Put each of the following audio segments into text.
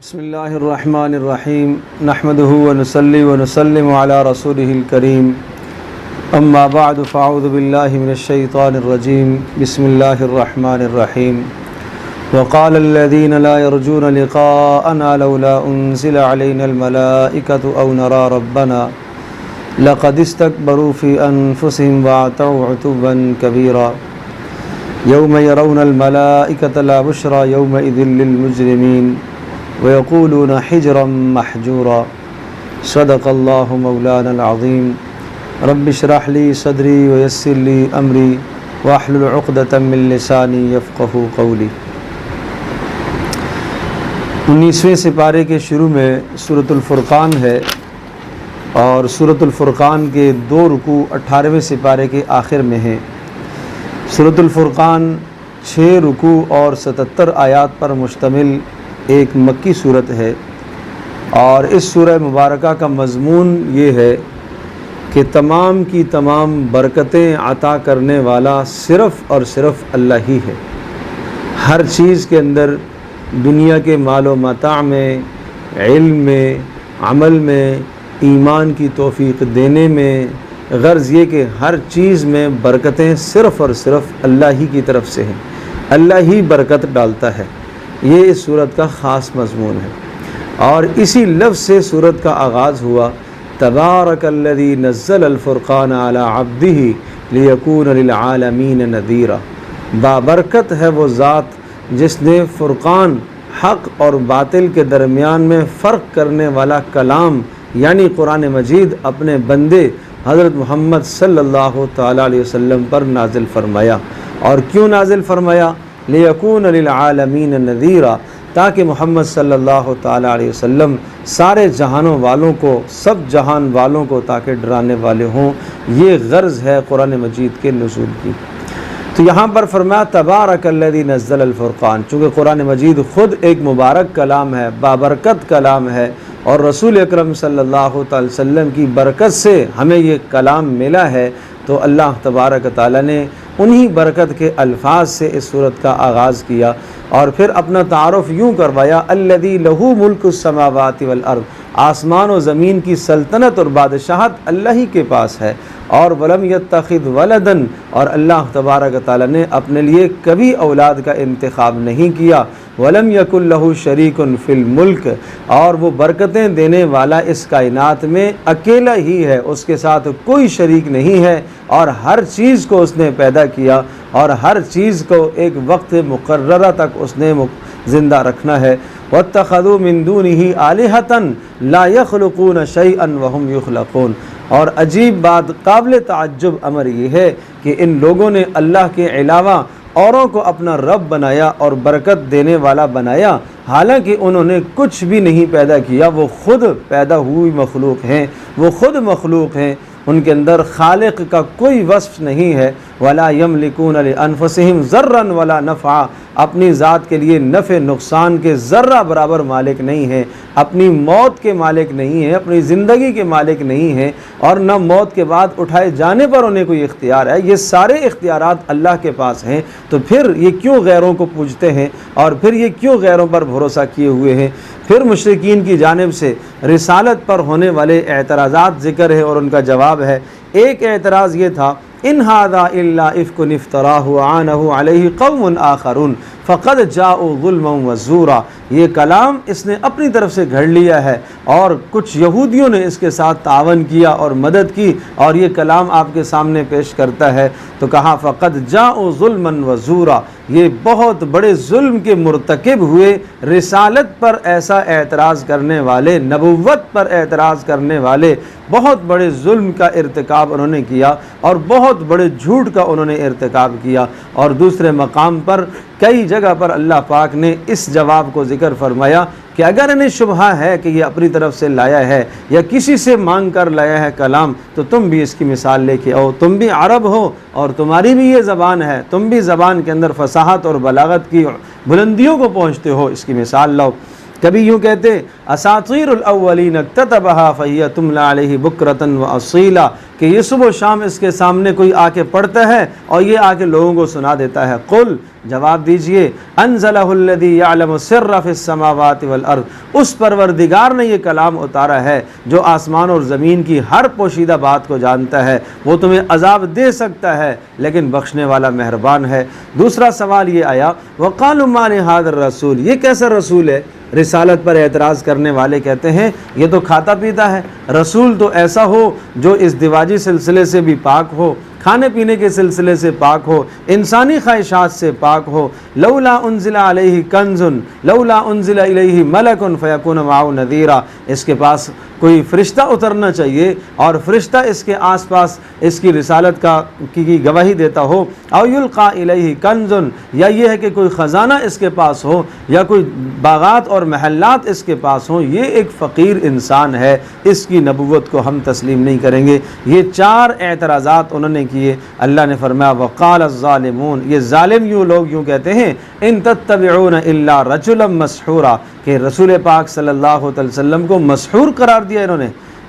بسم اللہ الرحمن الرحیم نحمده ونصلی ونسلم علی رسوله الکریم اما بعد فاعوذ باللہ من الشیطان الرجیم بسم اللہ الرحمن الرحیم وقال الذین لا يرجون لقاءنا لولا انزل علینا الملائکة او نرى ربنا لقد استكبروا في انفسهم وعتوا عتوا كبيرا یوم یرون الملائکة لا بشرى یومئذ للمجرمین ويقولون حجرا محجورا صدق اللہ مولانا العظیم رب اشرح لي صدری ويسر لي امری واحلل عقدة من لسانی یفقهوا قولی۔ 19ویں سپارے کے شروع میں سورۃ الفرقان ہے اور سورۃ الفرقان کے 2 رکوع 18ویں سپارے کے آخر میں ہیں۔ سورۃ الفرقان 6 رکوع اور 77 آیات پر مشتمل ایک مکی صورت ہے، اور اس سورہ مبارکہ کا مضمون یہ ہے کہ تمام کی تمام برکتیں عطا کرنے والا صرف اور صرف اللہ ہی ہے۔ ہر چیز کے اندر، دنیا کے مال و متاع میں، علم میں، عمل میں، ایمان کی توفیق دینے میں، غرض یہ کہ ہر چیز میں برکتیں صرف اور صرف اللہ ہی کی طرف سے ہیں، اللہ ہی برکت ڈالتا ہے۔ یہ اس صورت کا خاص مضمون ہے، اور اسی لفظ سے صورت کا آغاز ہوا۔ تبارک الذی نزل الفرقان علی عبدہ لیکون للعالمین نذیرا۔ بابرکت ہے وہ ذات جس نے فرقان، حق اور باطل کے درمیان میں فرق کرنے والا کلام یعنی قرآن مجید اپنے بندے حضرت محمد صلی اللہ تعالیٰ علیہ وسلم پر نازل فرمایا۔ اور کیوں نازل فرمایا؟ لیکون للعالمین نذیرا، تاکہ محمد صلی اللہ تعالیٰ علیہ وسلم سارے جہانوں والوں کو، سب جہان والوں کو تاکہ ڈرانے والے ہوں۔ یہ غرض ہے قرآن مجید کے نزول کی۔ تو یہاں پر فرمایا تبارک الذی نزل الفرقان، چونکہ قرآن مجید خود ایک مبارک کلام ہے، بابرکت کلام ہے، اور رسول اکرم صلی اللہ تعالی وسلم کی برکت سے ہمیں یہ کلام ملا ہے، تو اللہ تبارک تعالیٰ نے انہی برکت کے الفاظ سے اس صورت کا آغاز کیا، اور پھر اپنا تعارف یوں کروایا، الذی لہ ملک السماوات والارض، آسمان و زمین کی سلطنت اور بادشاہت اللہ ہی کے پاس ہے، اور ولم یتخذ ولدا، اور اللہ تبارک تعالیٰ نے اپنے لیے کبھی اولاد کا انتخاب نہیں کیا، ولم یکن لہ شریک فی الملک، اور وہ برکتیں دینے والا اس کائنات میں اکیلا ہی ہے، اس کے ساتھ کوئی شریک نہیں ہے، اور ہر چیز کو اس نے پیدا کیا، اور ہر چیز کو ایک وقت مقررہ تک اس نے زندہ رکھنا ہے۔ وَاتَّخَذُوا مِن دُونِهِ آلِهَةً لَا يَخْلُقُونَ شَيْئًا وَهُمْ يُخْلَقُونَ۔ اور عجیب بات، قابل تعجب امر یہ ہے کہ ان لوگوں نے اللہ کے علاوہ اوروں کو اپنا رب بنایا اور برکت دینے والا بنایا، حالانکہ انہوں نے کچھ بھی نہیں پیدا کیا، وہ خود پیدا ہوئی مخلوق ہیں، وہ خود مخلوق ہیں، ان کے اندر خالق کا کوئی وصف نہیں ہے۔ وَلَا يَمْلِكُونَ لِأَنفُسِهِمْ ضَرًّا وَلَا نَفْعًا، اپنی ذات کے لیے نفع نقصان کے ذرہ برابر مالک نہیں ہیں، اپنی موت کے مالک نہیں ہیں، اپنی زندگی کے مالک نہیں ہیں، اور نہ موت کے بعد اٹھائے جانے پر انہیں کوئی اختیار ہے۔ یہ سارے اختیارات اللہ کے پاس ہیں، تو پھر یہ کیوں غیروں کو پوجتے ہیں، اور پھر یہ کیوں غیروں پر بھروسہ کیے ہوئے ہیں؟ پھر مشرکین کی جانب سے رسالت پر ہونے والے اعتراضات ذکر ہے، اور ان کا جواب ہے۔ ایک اعتراض یہ تھا، ان ھذا الا افک افتراہ وعانہ علیہ قوم آخرون فقد جاءوا ظلما وزورا، یہ کلام اس نے اپنی طرف سے گھڑ لیا ہے، اور کچھ یہودیوں نے اس کے ساتھ تعاون کیا اور مدد کی، اور یہ کلام آپ کے سامنے پیش کرتا ہے۔ تو کہا فقد جاءوا ظلما وزورا، یہ بہت بڑے ظلم کے مرتکب ہوئے، رسالت پر ایسا اعتراض کرنے والے، نبوت پر اعتراض کرنے والے، بہت بڑے ظلم کا ارتکاب انہوں نے کیا، اور بہت بڑے جھوٹ کا انہوں نے ارتکاب کیا۔ اور دوسرے مقام پر کئی جگہ پر اللہ پاک نے اس جواب کو ذکر فرمایا کہ اگر انہیں شبہ ہے کہ یہ اپنی طرف سے لایا ہے یا کسی سے مانگ کر لایا ہے کلام، تو تم بھی اس کی مثال لے کے آؤ، تم بھی عرب ہو اور تمہاری بھی یہ زبان ہے، تم بھی زبان کے اندر فصاحت اور بلاغت کی بلندیوں کو پہنچتے ہو، اس کی مثال لاؤ۔ کبھی یوں کہتے اساطیر الاولین اکتتبها فہی تملی علیہ بکرۃ واصیلا، کہ یہ صبح و شام اس کے سامنے کوئی آ کے پڑھتا ہے اور یہ آ کے لوگوں کو سنا دیتا ہے۔ قل، جواب دیجئے، انزلہ الذی یعلم السر فی السماوات والارض، اس پروردگار نے یہ کلام اتارا ہے جو آسمان اور زمین کی ہر پوشیدہ بات کو جانتا ہے، وہ تمہیں عذاب دے سکتا ہے لیکن بخشنے والا مہربان ہے۔ دوسرا سوال یہ آیا، وقالوا ما لهذا الرسول، یہ کیسا رسول ہے؟ رسالت پر اعتراض کرنے والے کہتے ہیں یہ تو کھاتا پیتا ہے، رسول تو ایسا ہو جو اس دیواجی سلسلے سے بھی پاک ہو، کھانے پینے کے سلسلے سے پاک ہو، انسانی خواہشات سے پاک ہو۔ لولا انزل علیہ کنز لولا انزل الیہ ملک فیکون معه نذیرا، اس کے پاس کوئی فرشتہ اترنا چاہیے اور فرشتہ اس کے آس پاس اس کی رسالت کی گواہی دیتا ہو۔ او یلقا الیہ کنز، یا یہ ہے کہ کوئی خزانہ اس کے پاس ہو یا کوئی باغات اور محلات اس کے پاس ہوں، یہ ایک فقیر انسان ہے، اس کی نبوت کو ہم تسلیم نہیں کریں گے۔ یہ 4 اعتراضات انہوں نے کیے۔ اللہ نے فرمایا وقال الظالمون، یہ ظالم لوگ یوں کہتے ہیں، ان تتبعون الا رجلا مسحورا، کہ رسول پاک صلی اللہ علیہ وسلم کو مسحور قرار دیا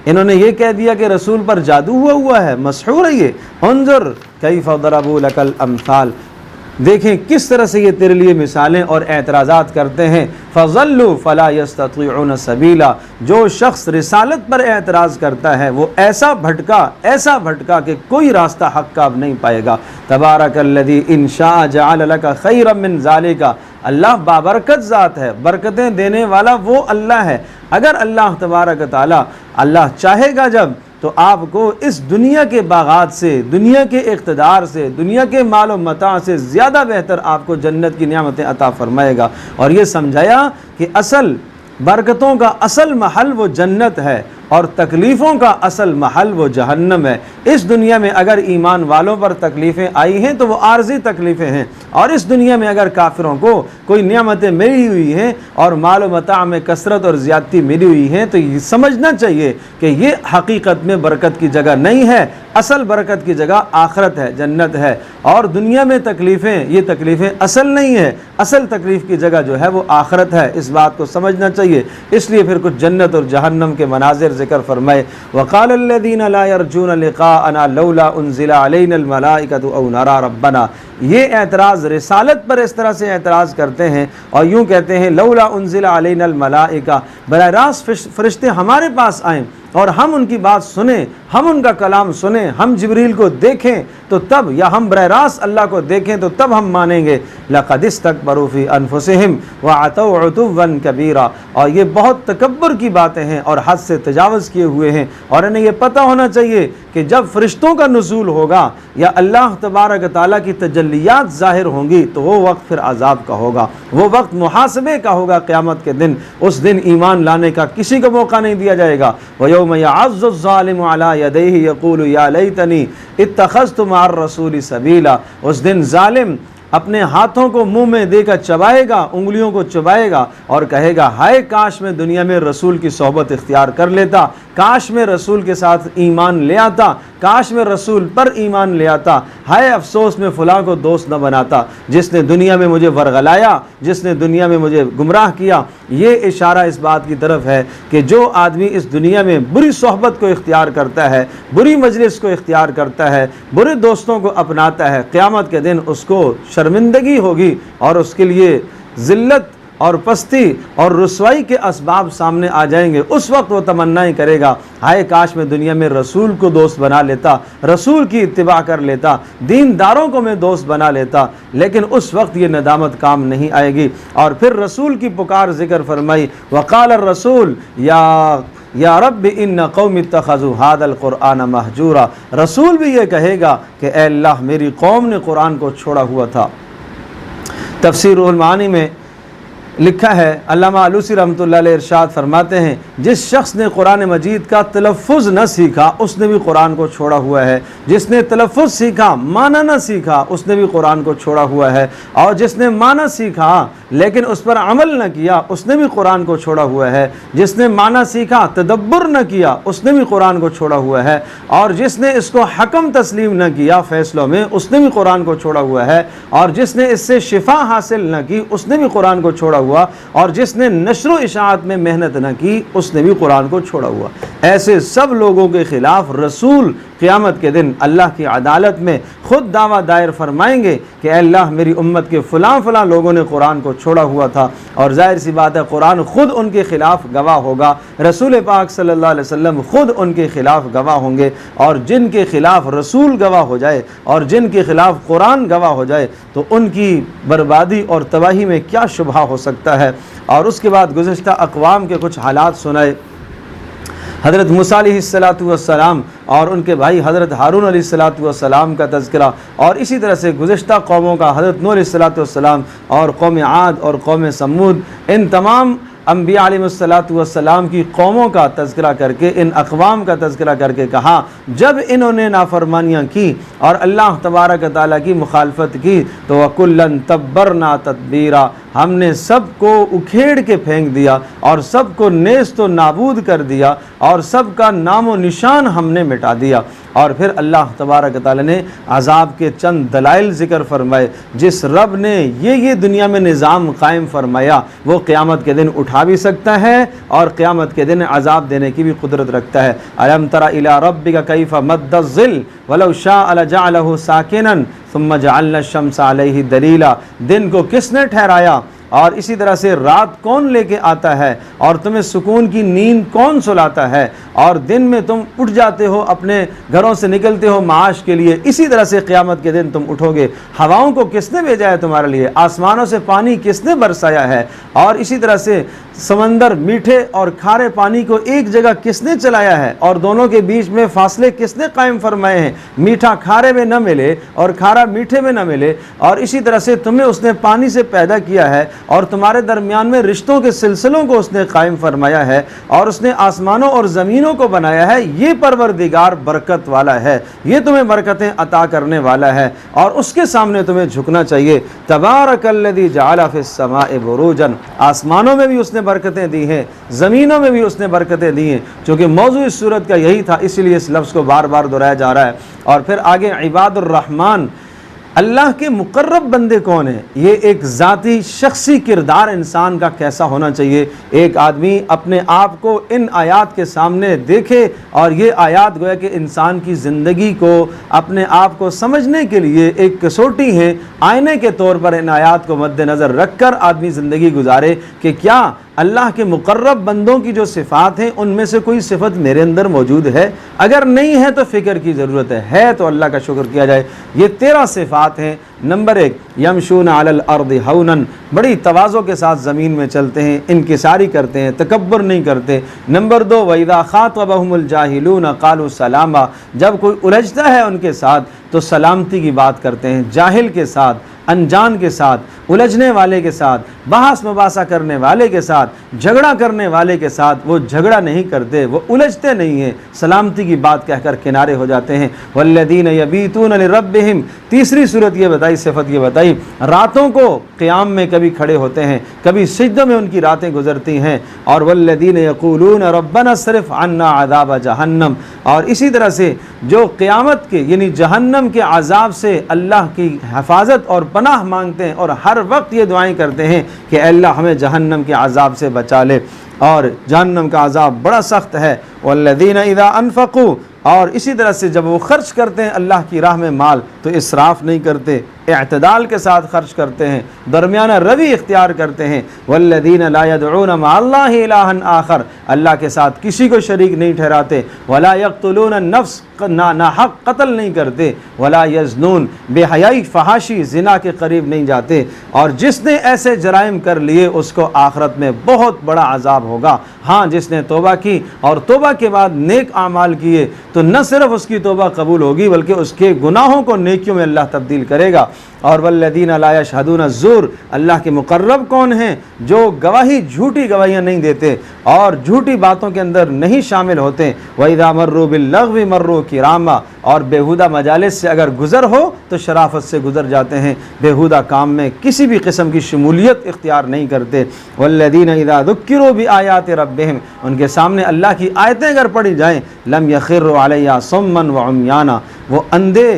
انہوں نے یہ کہہ دیا کہ رسول پر جادو ہوا ہے، مسحور ہے یہ۔ انظر کیف ضربوا لک الامثال، دیکھیں کس طرح سے یہ تیرے لیے مثالیں اور اعتراضات کرتے ہیں۔ فضلوا فلا يستطيعون سبیلا، جو شخص رسالت پر اعتراض کرتا ہے وہ ایسا بھٹکا کہ کوئی راستہ حق کا اب نہیں پائے گا۔ تبارک الذی ان شاء جعل لك خیرا من ذلک، اللہ بابرکت ذات ہے، برکتیں دینے والا وہ اللہ ہے۔ اگر اللہ تبارک تعالی اللہ چاہے گا جب تو آپ کو اس دنیا کے باغات سے، دنیا کے اقتدار سے، دنیا کے مال و متاع سے زیادہ بہتر آپ کو جنت کی نعمتیں عطا فرمائے گا۔ اور یہ سمجھایا کہ اصل برکتوں کا اصل محل وہ جنت ہے اور تکلیفوں کا اصل محل وہ جہنم ہے۔ اس دنیا میں اگر ایمان والوں پر تکلیفیں آئی ہیں تو وہ عارضی تکلیفیں ہیں، اور اس دنیا میں اگر کافروں کو کوئی نعمتیں ملی ہوئی ہیں اور مال و متاع میں کثرت اور زیادتی ملی ہوئی ہیں تو یہ سمجھنا چاہیے کہ یہ حقیقت میں برکت کی جگہ نہیں ہے، اصل برکت کی جگہ آخرت ہے، جنت ہے۔ اور دنیا میں تکلیفیں، یہ تکلیفیں اصل نہیں ہے، اصل تکلیف کی جگہ جو ہے وہ آخرت ہے، اس بات کو سمجھنا چاہیے۔ اس لیے پھر کچھ جنت اور جہنم کے مناظر ذکر فرمائے۔ وقال الذين لا يرجون لقاءنا لولا انزل علينا الملائكة او نرى ربنا، یہ اعتراض رسالت پر اس طرح سے اعتراض کرتے ہیں اور یوں کہتے ہیں لولا انزل علينا الملائكة، براہ راست فرشتے ہمارے پاس آئیں اور ہم ان کی بات سنیں، ہم ان کا کلام سنیں، ہم جبریل کو دیکھیں تو تب، یا ہم براہ راست اللہ کو دیکھیں تو تب ہم مانیں گے۔ لقد استكبروا في انفسهم وعتوا عتوا كبيرا، اور یہ بہت تکبر کی باتیں ہیں اور حد سے تجاوز کیے ہوئے ہیں۔ اور انہیں یہ پتہ ہونا چاہیے کہ جب فرشتوں کا نزول ہوگا یا اللہ تبارک تعالیٰ کی تجلیات ظاہر ہوں گی تو وہ وقت پھر عذاب کا ہوگا، وہ وقت محاسبے کا ہوگا قیامت کے دن۔ اس دن ایمان لانے کا کسی کو موقع نہیں دیا جائے گا۔ وَيَوْمَ يَعَضُّ الظَّالِمُ عَلَى يَدَيْهِ يَقُولُ يَا لَيْتَنِي اتَّخَذْتُ مَعَ الرَّسُولِ سَبِيلًا، اس دن ظالم اپنے ہاتھوں کو منہ میں دے کر چبائے گا، انگلیوں کو چبائے گا اور کہے گا ہائے کاش میں دنیا میں رسول کی صحبت اختیار کر لیتا، کاش میں رسول کے ساتھ ایمان لے آتا، کاش میں رسول پر ایمان لے آتا، ہائے افسوس میں فلاں کو دوست نہ بناتا جس نے دنیا میں مجھے ورغلایا، جس نے دنیا میں مجھے گمراہ کیا۔ یہ اشارہ اس بات کی طرف ہے کہ جو آدمی اس دنیا میں بری صحبت کو اختیار کرتا ہے، بری مجلس کو اختیار کرتا ہے، برے دوستوں کو اپناتا ہے، قیامت کے دن اس کو شرمندگی ہوگی اور اس کے لیے ذلت اور پستی اور رسوائی کے اسباب سامنے آ جائیں گے۔ اس وقت وہ تمنائیں کرے گا ہائے کاش میں دنیا میں رسول کو دوست بنا لیتا، رسول کی اتباع کر لیتا، دینداروں کو میں دوست بنا لیتا، لیکن اس وقت یہ ندامت کام نہیں آئے گی۔ اور پھر رسول کی پکار ذکر فرمائی، وقال الرسول یا رب ان قوم اتخذوا هذا القرآن مہجورا، رسول بھی یہ کہے گا کہ اے اللہ میری قوم نے قرآن کو چھوڑا ہوا تھا۔ تفسیر روح المعانی میں لکھا ہے، علامہ علوسی رحمۃ اللہ علیہ ارشاد فرماتے ہیں جس شخص نے قرآن مجید کا تلفظ نہ سیکھا اس نے بھی قرآن کو چھوڑا ہوا ہے، جس نے تلفظ سیکھا معنی نہ سیکھا اس نے بھی قرآن کو چھوڑا ہوا ہے، اور جس نے معنی سیکھا لیکن اس پر عمل نہ کیا اس نے بھی قرآن کو چھوڑا ہوا ہے، جس نے معنی سیکھا تدبر نہ کیا اس نے بھی قرآن کو چھوڑا ہوا ہے، اور جس نے اس کو حکم تسلیم نہ کیا فیصلوں میں اس نے بھی قرآن کو چھوڑا ہوا ہے، اور جس نے اس سے شفا حاصل نہ کی اس نے بھی قرآن کو چھوڑا ہوا، اور جس نے نشر و اشاعت میں محنت نہ کی اس نے بھی قرآن کو چھوڑا ہوا۔ ایسے سب لوگوں کے خلاف رسول قیامت کے دن اللہ کی عدالت میں خود دعویٰ دائر فرمائیں گے کہ اے اللہ میری امت کے فلاں فلاں لوگوں نے قرآن کو چھوڑا ہوا تھا، اور ظاہر سی بات ہے قرآن خود ان کے خلاف گواہ ہوگا، رسول پاک صلی اللہ علیہ وسلم خود ان کے خلاف گواہ ہوں گے، اور جن کے خلاف رسول گواہ ہو جائے اور جن کے خلاف قرآن گواہ ہو جائے تو ان کی بربادی اور تباہی میں کیا شبہ ہو سکتا ہے۔ اور اس کے بعد گزشتہ اقوام کے کچھ حالات سنائے، حضرت موسیٰ علیہ السلام اور ان کے بھائی حضرت ہارون علیہ السلام کا تذکرہ، اور اسی طرح سے گزشتہ قوموں کا حضرت نوح علیہ السلام اور قوم عاد اور قوم سمود، ان تمام انبیاء علیہ السلام کی قوموں کا تذکرہ کر کے، ان اقوام کا تذکرہ کر کے کہا جب انہوں نے نافرمانیاں کی اور اللہ تبارک تعالیٰ کی مخالفت کی تو وَكُلًّا تَبَّرْنَا تَتْبِيرًا، ہم نے سب کو اکھیڑ کے پھینک دیا اور سب کو نیست و نابود کر دیا اور سب کا نام و نشان ہم نے مٹا دیا۔ اور پھر اللہ تبارک تعالیٰ نے عذاب کے چند دلائل ذکر فرمائے، جس رب نے یہ دنیا میں نظام قائم فرمایا وہ قیامت کے دن اٹھا بھی سکتا ہے اور قیامت کے دن عذاب دینے کی بھی قدرت رکھتا ہے۔ أَلَمْ تَرَ إِلَىٰ رَبِّكَ كَيْفَ مَدَّ الظِّلَّ وَلَوْ شَاءَ لَجَعَلَهُ سَاكِنًا ثُمَّ جَعَلْنَا الشَّمْسَ عَلَيْهِ دَلِيلًا، دن کو کس نے ٹھہرایا اور اسی طرح سے رات کون لے کے آتا ہے اور تمہیں سکون کی نیند کون سلاتا ہے، اور دن میں تم اٹھ جاتے ہو اپنے گھروں سے نکلتے ہو معاش کے لیے، اسی طرح سے قیامت کے دن تم اٹھو گے۔ ہواؤں کو کس نے بھیجا ہے تمہارے لیے، آسمانوں سے پانی کس نے برسایا ہے، اور اسی طرح سے سمندر میٹھے اور کھارے پانی کو ایک جگہ کس نے چلایا ہے اور دونوں کے بیچ میں فاصلے کس نے قائم فرمائے ہیں، میٹھا کھارے میں نہ ملے اور کھارا میٹھے میں نہ ملے، اور اسی طرح سے تمہیں اس نے پانی سے پیدا کیا ہے اور تمہارے درمیان میں رشتوں کے سلسلوں کو اس نے قائم فرمایا ہے، اور اس نے آسمانوں اور زمینوں کو بنایا ہے۔ یہ پروردگار برکت والا ہے، یہ تمہیں برکتیں عطا کرنے والا ہے، اور اس کے سامنے تمہیں جھکنا چاہیے۔ تبارک الذی جعل فی السماء بروجا، آسمانوں میں بھی اس نے برکتیں دی ہیں، زمینوں میں بھی اس نے برکتیں دی ہیں، چونکہ موضوع اس صورت کا یہی تھا، اس لیے اس لفظ کو بار بار دہرایا جا رہا ہے۔ اور پھر آگے عباد الرحمن، اللہ کے مقرب بندے کون ہیں؟ یہ ایک ذاتی شخصی کردار انسان کا کیسا ہونا چاہیے۔ ایک آدمی اپنے آپ کو ان آیات کے سامنے دیکھے، اور یہ آیات گویا کہ انسان کی زندگی کو اپنے آپ کو سمجھنے کے لیے ایک کسوٹی ہے، آئینے کے طور پر ان آیات کو مد نظر رکھ کر آدمی زندگی گزارے کہ کیا اللہ کے مقرب بندوں کی جو صفات ہیں ان میں سے کوئی صفت میرے اندر موجود ہے؟ اگر نہیں ہے تو فکر کی ضرورت ہے تو اللہ کا شکر کیا جائے۔ یہ 13 صفات ہیں۔ نمبر 1، یمشون علی الارض ہونا، بڑی تواضع کے ساتھ زمین میں چلتے ہیں، انکساری کرتے ہیں، تکبر نہیں کرتے۔ نمبر 2، وَإِذَا خَاطَبَهُمُ الْجَاهِلُونَ قَالُوا سَلَامًا، جب کوئی الجھتا ہے ان کے ساتھ تو سلامتی کی بات کرتے ہیں، جاہل کے ساتھ، انجان کے ساتھ، الجھنے والے کے ساتھ، بحث مباحثہ کرنے والے کے ساتھ، جھگڑا کرنے والے کے ساتھ وہ جھگڑا نہیں کرتے، وہ الجھتے نہیں ہیں، سلامتی کی بات کہہ کر کنارے ہو جاتے ہیں۔ والذین یبیتون لربہم، تیسری صورت یہ بتائی، صفت یہ بتائی، راتوں کو قیام میں کبھی کھڑے ہوتے ہیں، کبھی سجدوں میں ان کی راتیں گزرتی ہیں۔ اور والذین یقولون ربنا اصرف عنا عذاب جہنم، اور اسی طرح سے جو قیامت کے یعنی جہنم کے عذاب سے اللہ کی حفاظت اور پناہ مانگتے ہیں، اور ہر وقت یہ دعائیں کرتے ہیں کہ اے اللہ ہمیں جہنم کے عذاب سے بچا لے، اور جہنم کا عذاب بڑا سخت ہے۔ والذین اذا انفقوا، اور اسی طرح سے جب وہ خرچ کرتے ہیں اللہ کی راہ میں مال تو اسراف نہیں کرتے، اعتدال کے ساتھ خرچ کرتے ہیں، درمیانہ روی اختیار کرتے ہیں۔ والذین لا يدعون مع اللہ الہا آخر، اللہ کے ساتھ کسی کو شریک نہیں ٹھہراتے۔ ولا یقتلون النفس، ناحق قتل نہیں کرتے۔ ولا یزنون، بے حیائی فحاشی زنا کے قریب نہیں جاتے۔ اور جس نے ایسے جرائم کر لیے اس کو آخرت میں بہت بڑا عذاب ہوگا۔ ہاں جس نے توبہ کی اور توبہ کے بعد نیک اعمال کیے تو نہ صرف اس کی توبہ قبول ہوگی بلکہ اس کے گناہوں کو نیکیوں میں اللہ تبدیل کرے گا۔ اور والذین لا یشہدون الزور، اللہ کے مقرب کون ہیں؟ جو گواہی جھوٹی گواہیاں نہیں دیتے اور جھوٹی باتوں کے اندر نہیں شامل ہوتے۔ وَإِذَا مَرُّوا بِاللَّغْوِ مَرُّوا كِرَامًا، اور بیہودہ مجالس سے اگر گزر ہو تو شرافت سے گزر جاتے ہیں، بیہودہ کام میں کسی بھی قسم کی شمولیت اختیار نہیں کرتے۔ وَالَّذِينَ إِذَا ذُكِّرُوا بِآيَاتِ رَبِّهِمْ، ان کے سامنے اللہ کی آیتیں اگر پڑھی جائیں، لَمْ يَخِرُّوا عَلَيْهَا صُمًّا وَعُمْيَانًا، وہ اندھے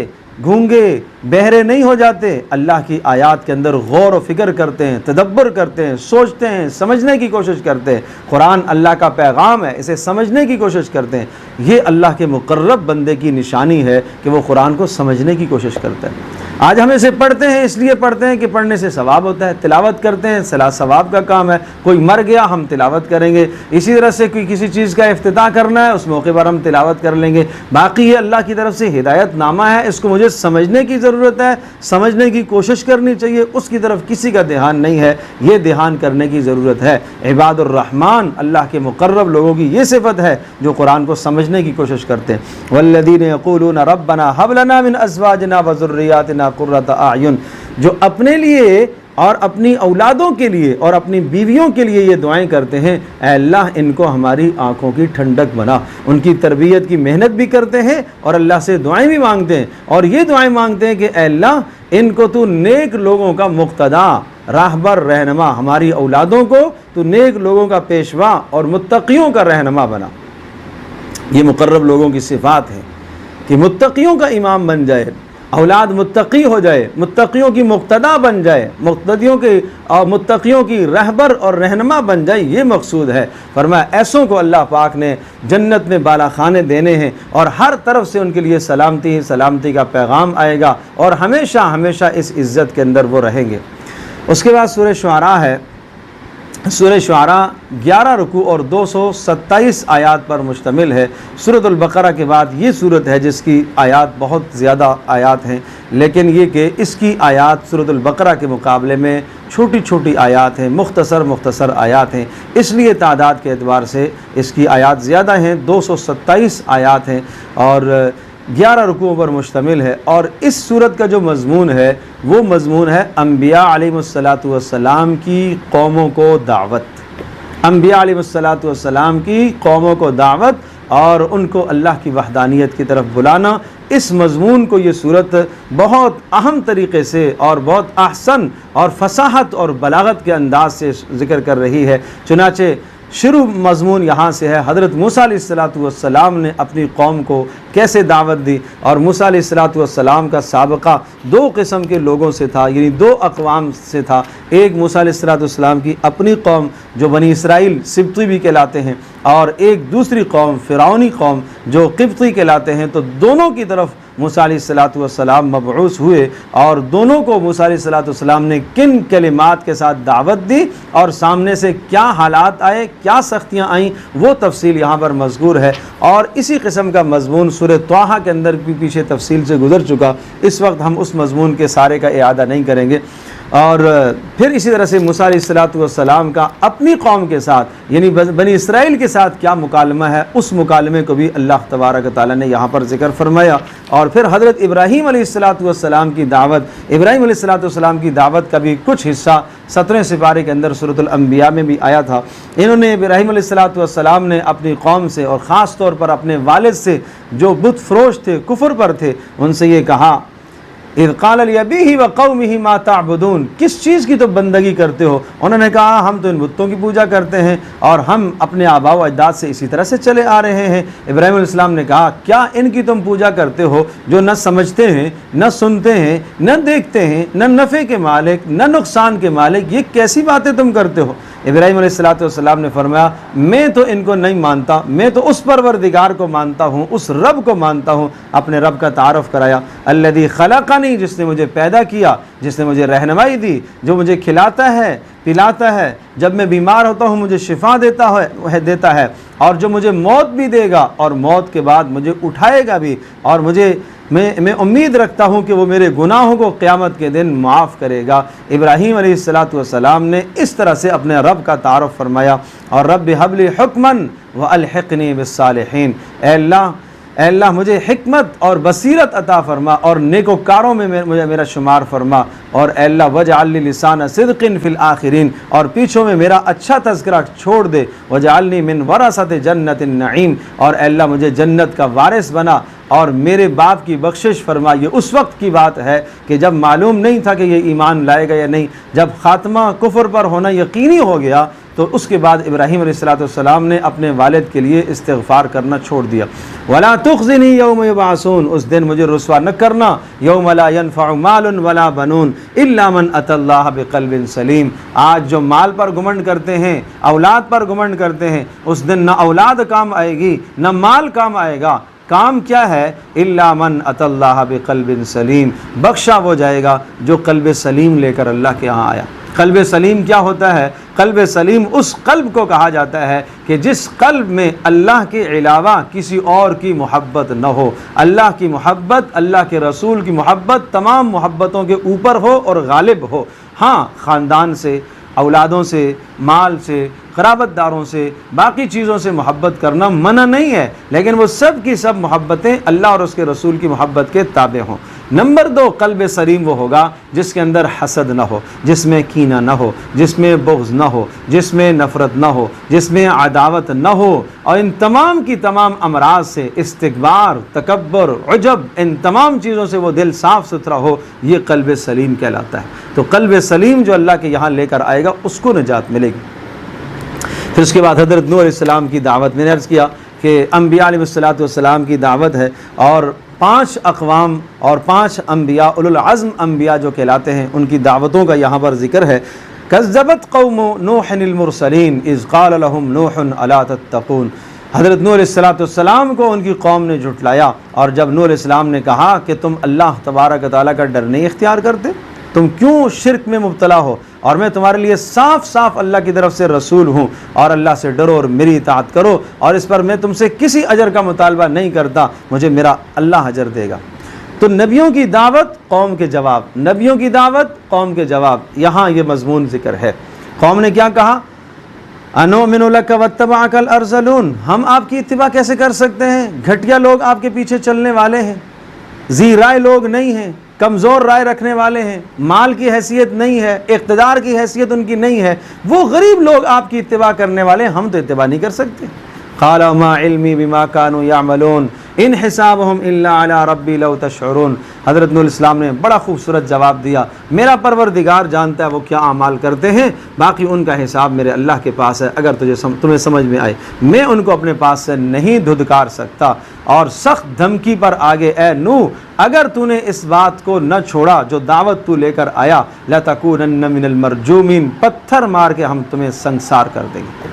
گونگے بہرے نہیں ہو جاتے، اللہ کی آیات کے اندر غور و فکر کرتے ہیں، تدبر کرتے ہیں، سوچتے ہیں، سمجھنے کی کوشش کرتے ہیں۔ قرآن اللہ کا پیغام ہے، اسے سمجھنے کی کوشش کرتے ہیں۔ یہ اللہ کے مقرب بندے کی نشانی ہے کہ وہ قرآن کو سمجھنے کی کوشش کرتا ہے۔ آج ہم اسے پڑھتے ہیں، اس لیے پڑھتے ہیں کہ پڑھنے سے ثواب ہوتا ہے، تلاوت کرتے ہیں، ثواب کا کام ہے۔ کوئی مر گیا ہم تلاوت کریں گے، اسی طرح سے کوئی کسی چیز کا افتتاح کرنا ہے، اس موقع پر ہم تلاوت کر لیں گے۔ باقی یہ اللہ کی طرف سے ہدایت نامہ ہے، اس کو مجھے سمجھنے کی ضرورت ہے، سمجھنے کی کوشش کرنی چاہیے، اس کی طرف کسی کا دھیان نہیں ہے، یہ دھیان کرنے کی ضرورت ہے۔ عباد الرحمن اللہ کے مقرب لوگوں کی یہ صفت ہے جو قرآن کو سمجھنے کی کوشش کرتے ہیں۔ والذین یقولون ربنا هب لنا من ازواجنا وذریاتنا قرۃ اعین، جو اپنے لیے اور اپنی اولادوں کے لیے اور اپنی بیویوں کے لیے یہ دعائیں کرتے ہیں، اے اللہ ان کو ہماری آنکھوں کی ٹھنڈک بنا۔ ان کی تربیت کی محنت بھی کرتے ہیں اور اللہ سے دعائیں بھی مانگتے ہیں، اور یہ دعائیں مانگتے ہیں کہ اے اللہ ان کو تو نیک لوگوں کا مقتدا، راہبر، رہنما، ہماری اولادوں کو تو نیک لوگوں کا پیشوا اور متقیوں کا رہنما بنا۔ یہ مقرب لوگوں کی صفات ہے کہ متقیوں کا امام بن جائے، اولاد متقی ہو جائے، متقیوں کی مقتدا بن جائے، متقیوں کی رہبر اور رہنما بن جائے، یہ مقصود ہے۔ فرمایا ایسوں کو اللہ پاک نے جنت میں بالا خانے دینے ہیں، اور ہر طرف سے ان کے لیے سلامتی کا پیغام آئے گا، اور ہمیشہ ہمیشہ اس عزت کے اندر وہ رہیں گے۔ اس کے بعد سورہ شعراء ہے۔ سورہ شعراء 11 رکوع اور 227 آیات پر مشتمل ہے۔ سورۃ البقرہ کے بعد یہ سورت ہے جس کی آیات بہت زیادہ آیات ہیں، لیکن یہ کہ اس کی آیات سورۃ البقرہ کے مقابلے میں چھوٹی چھوٹی آیات ہیں، مختصر آیات ہیں، اس لیے تعداد کے اعتبار سے اس کی آیات زیادہ ہیں، 227 آیات ہیں اور 11 رکوعوں پر مشتمل ہے۔ اور اس سورت کا جو مضمون ہے وہ مضمون ہے انبیاء علیہ السلام کی قوموں کو دعوت، انبیاء علیہ السلام کی قوموں کو دعوت اور ان کو اللہ کی وحدانیت کی طرف بلانا۔ اس مضمون کو یہ سورت بہت اہم طریقے سے اور بہت احسن اور فصاحت اور بلاغت کے انداز سے ذکر کر رہی ہے۔ چنانچہ شروع مضمون یہاں سے ہے، حضرت موسیٰ علیہ السلام نے اپنی قوم کو کیسے دعوت دی، اور موسیٰ علیہ السلام کا سابقہ 2 قسم کے لوگوں سے تھا، یعنی 2 اقوام سے تھا۔ ایک موسیٰ علیہ السلام کی اپنی قوم جو بنی اسرائیل سبطی بھی کہلاتے ہیں، اور ایک دوسری قوم فرعونی قوم جو قبطی کہلاتے ہیں۔ تو دونوں کی طرف موسیٰ علیہ السلام مبعوث ہوئے، اور دونوں کو موسیٰ علیہ السلام نے کن کلمات کے ساتھ دعوت دی اور سامنے سے کیا حالات آئے، کیا سختیاں آئیں، وہ تفصیل یہاں پر مذکور ہے۔ اور اسی قسم کا مضمون سورہ طٰہٰ کے اندر بھی پیچھے تفصیل سے گزر چکا، اس وقت ہم اس مضمون کے سارے کا اعادہ نہیں کریں گے۔ اور پھر اسی طرح سے موسیٰ علیہ السلام کا اپنی قوم کے ساتھ یعنی بنی اسرائیل کے ساتھ کیا مکالمہ ہے، اس مکالمے کو بھی اللہ تبارک و تعالیٰ نے یہاں پر ذکر فرمایا۔ اور پھر حضرت ابراہیم علیہ السلام کی دعوت، ابراہیم علیہ السلام کی دعوت کا بھی کچھ حصہ 17 سپارے کے اندر سورۃ الانبیاء میں بھی آیا تھا۔ انہوں نے ابراہیم علیہ السلام نے اپنی قوم سے اور خاص طور پر اپنے والد سے جو بت فروش تھے، کفر پر تھے، ان سے یہ کہا اذ قال لأبیہ وقومہ ما تعبدون، کس چیز کی تو بندگی کرتے ہو؟ انہوں نے کہا ہم تو ان بتوں کی پوجا کرتے ہیں اور ہم اپنے آباء و اجداد سے اسی طرح سے چلے آ رہے ہیں۔ ابراہیم علیہ السلام نے کہا کیا ان کی تم پوجا کرتے ہو جو نہ سمجھتے ہیں، نہ سنتے ہیں، نہ دیکھتے ہیں، نہ نفع کے مالک نہ نقصان کے مالک، یہ کیسی باتیں تم کرتے ہو؟ ابراہیم علیہ السلام نے فرمایا میں تو ان کو نہیں مانتا، میں تو اس پروردگار کو مانتا ہوں، اس رب کو مانتا ہوں۔ اپنے رب کا تعارف کرایا، الذی خلقنی، جس نے مجھے پیدا کیا، جس نے مجھے رہنمائی دی، جو مجھے کھلاتا ہے پلاتا ہے، جب میں بیمار ہوتا ہوں مجھے شفا دیتا ہے، اور جو مجھے موت بھی دے گا اور موت کے بعد مجھے اٹھائے گا بھی، اور میں امید رکھتا ہوں کہ وہ میرے گناہوں کو قیامت کے دن معاف کرے گا۔ ابراہیم علیہ السلام نے اس طرح سے اپنے رب کا تعارف فرمایا، اور رب ہب لی حکما والحقنی بالصالحین، اے اللہ مجھے حکمت اور بصیرت عطا فرما اور نیکوکاروں میں مجھے میرا شمار فرما، اور اے اللہ واجعل لی لسان صدق فی الآخرین، اور پیچھوں میں میرا اچھا تذکرہ چھوڑ دے، واجعلنی من ورثۃ جنت النعیم، اور اے اللہ مجھے جنت کا وارث بنا اور میرے باپ کی بخشش فرما۔ یہ اس وقت کی بات ہے کہ جب معلوم نہیں تھا کہ یہ ایمان لائے گا یا نہیں، جب خاتمہ کفر پر ہونا یقینی ہو گیا تو اس کے بعد ابراہیم علیہ السلام نے اپنے والد کے لیے استغفار کرنا چھوڑ دیا۔ وَلَا تُخْزِنِي يَوْمَ يُبْعَثُونَ، اس دن مجھے رسوا نہ کرنا، يَوْمَ لَا يَنْفَعُ مَالٌ وَلَا بَنُونَ إِلَّا مَنْ أَتَى اللَّهَ بِقَلْبٍ سَلِيمٍ۔ آج جو مال پر گھمنڈ کرتے ہیں، اولاد پر گھمنڈ کرتے ہیں، اس دن نہ اولاد کام آئے گی نہ مال کام آئے گا۔ کام کیا ہے؟ الا من اتى اللہ بقلب سلیم، بخشا وہ جائے گا جو قلب سلیم لے کر اللہ کے ہاں آیا۔ قلب سلیم کیا ہوتا ہے؟ قلب سلیم اس قلب کو کہا جاتا ہے کہ جس قلب میں اللہ کے علاوہ کسی اور کی محبت نہ ہو، اللہ کی محبت، اللہ کے رسول کی محبت تمام محبتوں کے اوپر ہو اور غالب ہو۔ ہاں، خاندان سے، اولادوں سے، مال سے، قرابت داروں سے، باقی چیزوں سے محبت کرنا منع نہیں ہے، لیکن وہ سب کی سب محبتیں اللہ اور اس کے رسول کی محبت کے تابع ہوں۔ نمبر 2، قلب سلیم وہ ہوگا جس کے اندر حسد نہ ہو، جس میں کینہ نہ ہو، جس میں بغض نہ ہو، جس میں نفرت نہ ہو، جس میں عداوت نہ ہو، اور ان تمام کی تمام امراض سے، استکبار، تکبر، عجب، ان تمام چیزوں سے وہ دل صاف ستھرا ہو، یہ قلب سلیم کہلاتا ہے۔ تو قلب سلیم جو اللہ کے یہاں لے کر آئے گا اس کو نجات ملے گی۔ پھر اس کے بعد حضرت نوح علیہ السلام کی دعوت، میں نے عرض کیا کہ انبیاء علیہ السلام کی دعوت ہے، اور 5 اقوام اور 5 انبیاء، اولو العزم انبیاء جو کہلاتے ہیں، ان کی دعوتوں کا یہاں پر ذکر ہے۔ کذبت قوم نوح المرسلین اذ قال لهم نوح الا تتقون، حضرت نوح علیہ السلام کو ان کی قوم نے جھٹلایا، اور جب نوح علیہ السلام نے کہا کہ تم اللہ تبارک و تعالیٰ کا ڈر نہیں اختیار کرتے، تم کیوں شرک میں مبتلا ہو، اور میں تمہارے لیے صاف صاف اللہ کی طرف سے رسول ہوں، اور اللہ سے ڈرو اور میری اطاعت کرو، اور اس پر میں تم سے کسی اجر کا مطالبہ نہیں کرتا، مجھے میرا اللہ اجر دے گا۔ تو نبیوں کی دعوت، قوم کے جواب، نبیوں کی دعوت، قوم کے جواب، یہاں یہ مضمون ذکر ہے۔ قوم نے کیا کہا؟ انؤمن لک واتبعک الارذلون، ہم آپ کی اتباع کیسے کر سکتے ہیں؟ گھٹیا لوگ آپ کے پیچھے چلنے والے ہیں، ذی رائے لوگ نہیں ہیں، کمزور رائے رکھنے والے ہیں، مال کی حیثیت نہیں ہے، اقتدار کی حیثیت ان کی نہیں ہے، وہ غریب لوگ آپ کی اتباع کرنے والے ہیں، ہم تو اتباع نہیں کر سکتے۔ قال ما علمی بما كانوا يعملون ان حسابهم الا على ربی لو تشعرون، حضرت نوح علیہ السلام نے بڑا خوبصورت جواب دیا، میرا پروردگار جانتا ہے وہ کیا اعمال کرتے ہیں، باقی ان کا حساب میرے اللہ کے پاس ہے، اگر تمہیں سمجھ میں آئے، میں ان کو اپنے پاس سے نہیں دھدکار سکتا۔ اور سخت دھمکی پر آگے، اے نوح اگر تو نے اس بات کو نہ چھوڑا جو دعوت تو لے کر آیا، لَتَكُونَنَّ مِنَ الْمَرْجُومِينَ، پتھر مار کے ہم تمہیں سنسار کر دیں گے۔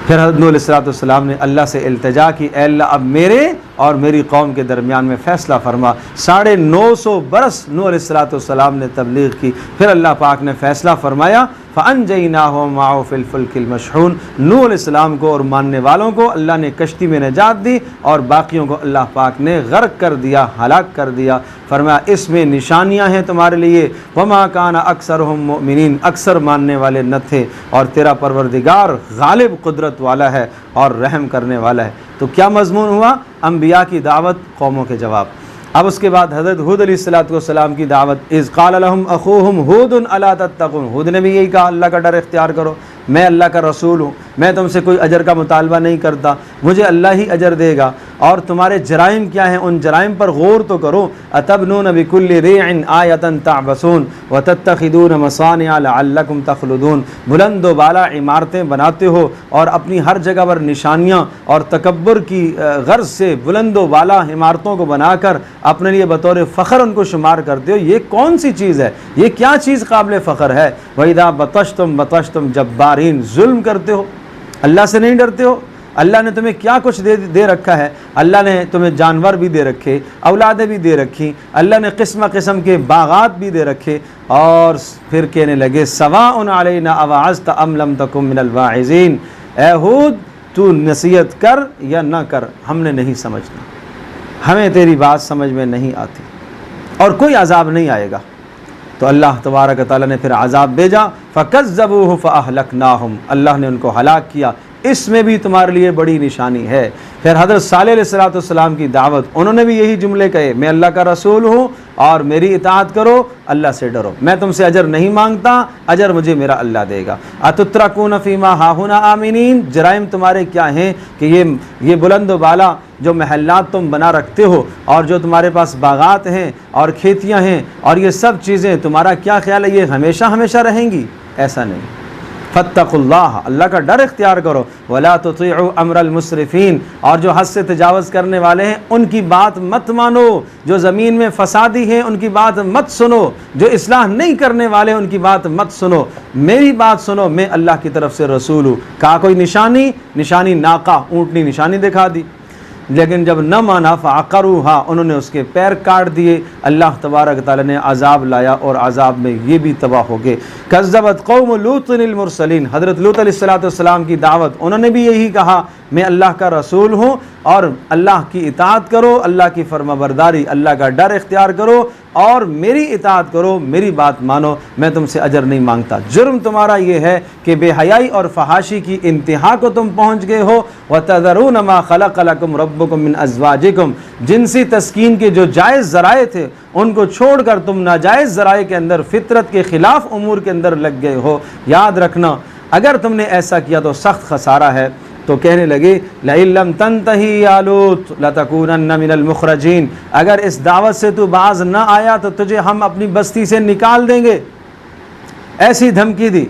پھر حضرت نوح علیہ السلام نے اللہ سے التجا کی، اے اللہ اب میرے اور میری قوم کے درمیان میں فیصلہ فرما۔ 950 برس نوح علیہ السلام نے تبلیغ کی، پھر اللہ پاک نے فیصلہ فرمایا، فَأَنْجَيْنَاهُ وَمَعَهُ فِي الْفُلْكِ الْمَشْحُونِ، نوح علیہ السلام کو اور ماننے والوں کو اللہ نے کشتی میں نجات دی، اور باقیوں کو اللہ پاک نے غرق کر دیا، ہلاک کر دیا۔ فرمایا اس میں نشانیاں ہیں تمہارے لیے، وَمَا كَانَ أَكْثَرُهُم مُؤْمِنِينَ، اکثر ماننے والے نہ تھے، اور تیرا پروردگار غالب قدرت والا ہے اور رحم کرنے والا ہے۔ تو کیا مضمون ہوا؟ انبیاء کی دعوت، قوموں کے جواب۔ اب اس کے بعد حضرت ہود علیہ السلام کی دعوت، اذ قال لهم اخوهم ہود الا تتقون، ہود نے بھی یہی کہا اللہ کا ڈر اختیار کرو، میں اللہ کا رسول ہوں، میں تم سے کوئی اجر کا مطالبہ نہیں کرتا، مجھے اللہ ہی اجر دے گا، اور تمہارے جرائم کیا ہیں ان جرائم پر غور تو کرو۔ اتبنون بکل ریع آیۃ تعبثون وتتخذون مصانع لعلکم تخلدون، بلند و بالا عمارتیں بناتے ہو اور اپنی ہر جگہ پر نشانیاں اور تکبر کی غرض سے بلند و بالا عمارتوں کو بنا کر اپنے لیے بطور فخر ان کو شمار کرتے ہو، یہ کون سی چیز ہے؟ یہ کیا چیز قابل فخر ہے؟ وَإِذَا بَطَشْتُمْ بَطَشْتُمْ جَبَّارِينَ، ظلم کرتے ہو، اللہ سے نہیں ڈرتے ہو۔ اللہ نے تمہیں کیا کچھ دے رکھا ہے، اللہ نے تمہیں جانور بھی دے رکھے، اولادیں بھی دے رکھی، اللہ نے قسم قسم کے باغات بھی دے رکھے، اور پھر کہنے لگے سواء علینا اوعظت ام لم تکن من الواعظین، اے ہود تو نصیحت کر یا نہ کر، ہم نے نہیں سمجھنا، ہمیں تیری بات سمجھ میں نہیں آتی، اور کوئی عذاب نہیں آئے گا۔ تو اللہ تبارک و تعالیٰ نے پھر عذاب بھیجا، فَكَذَّبُوهُ فَأَهْلَكْنَاهُمْ، اللہ نے ان کو ہلاک کیا۔ اس میں بھی تمہارے لیے بڑی نشانی ہے۔ پھر حضرت صالح علیہ السلام کی دعوت، انہوں نے بھی یہی جملے کہے، میں اللہ کا رسول ہوں اور میری اطاعت کرو، اللہ سے ڈرو، میں تم سے اجر نہیں مانگتا، اجر مجھے میرا اللہ دے گا۔ أَتُتْرَكُونَ فِي مَا هَاهُنَا آمِنِينَ، جرائم تمہارے کیا ہیں کہ یہ بلند و بالا جو محلات تم بنا رکھتے ہو، اور جو تمہارے پاس باغات ہیں اور کھیتیاں ہیں، اور یہ سب چیزیں تمہارا کیا خیال ہے یہ ہمیشہ ہمیشہ رہیں گی؟ ایسا نہیں، فاتقوا اللہ، اللہ کا ڈر اختیار کرو، ولا تطیعوا امر المسرفین، اور جو حد سے تجاوز کرنے والے ہیں ان کی بات مت مانو، جو زمین میں فسادی ہیں ان کی بات مت سنو، جو اصلاح نہیں کرنے والے ان کی بات مت سنو، میری بات سنو، میں اللہ کی طرف سے رسول ہوں۔ کہا کوئی نشانی ناقہ، اونٹنی نشانی دکھا دی، لیکن جب نہ مانا فعقروها، انہوں نے اس کے پیر کاٹ دیے، اللہ تبارک تعالیٰ نے عذاب لایا اور عذاب میں یہ بھی تباہ ہو گئے۔ کذبت قوم لوط المرسلین، حضرت لوط علیہ السلام کی دعوت، انہوں نے بھی یہی کہا میں اللہ کا رسول ہوں اور اللہ کی اطاعت کرو، اللہ کی فرما برداری، اللہ کا ڈر اختیار کرو اور میری اطاعت کرو، میری بات مانو، میں تم سے اجر نہیں مانگتا۔ جرم تمہارا یہ ہے کہ بے حیائی اور فحاشی کی انتہا کو تم پہنچ گئے ہو۔ وَتَذَرُونَ مَا خَلَقَ لَكُمْ رَبُّكُم مِّنْ أَزْوَاجِكُم، جنسی تسکین کے جو جائز ذرائع تھے ان کو چھوڑ کر تم ناجائز ذرائع کے اندر، فطرت کے خلاف امور کے اندر لگ گئے ہو۔ یاد رکھنا اگر تم نے ایسا کیا تو سخت خسارہ ہے۔ تو کہنے لگے لَإِن لَّمْ تَنْتَهِ يَا لُوطُ لَتَكُونَنَّ مِنَ الْمُخْرَجِينَ، اگر اس دعوت سے تو باز نہ آیا تو تجھے ہم اپنی بستی سے نکال دیں گے، ایسی دھمکی دی۔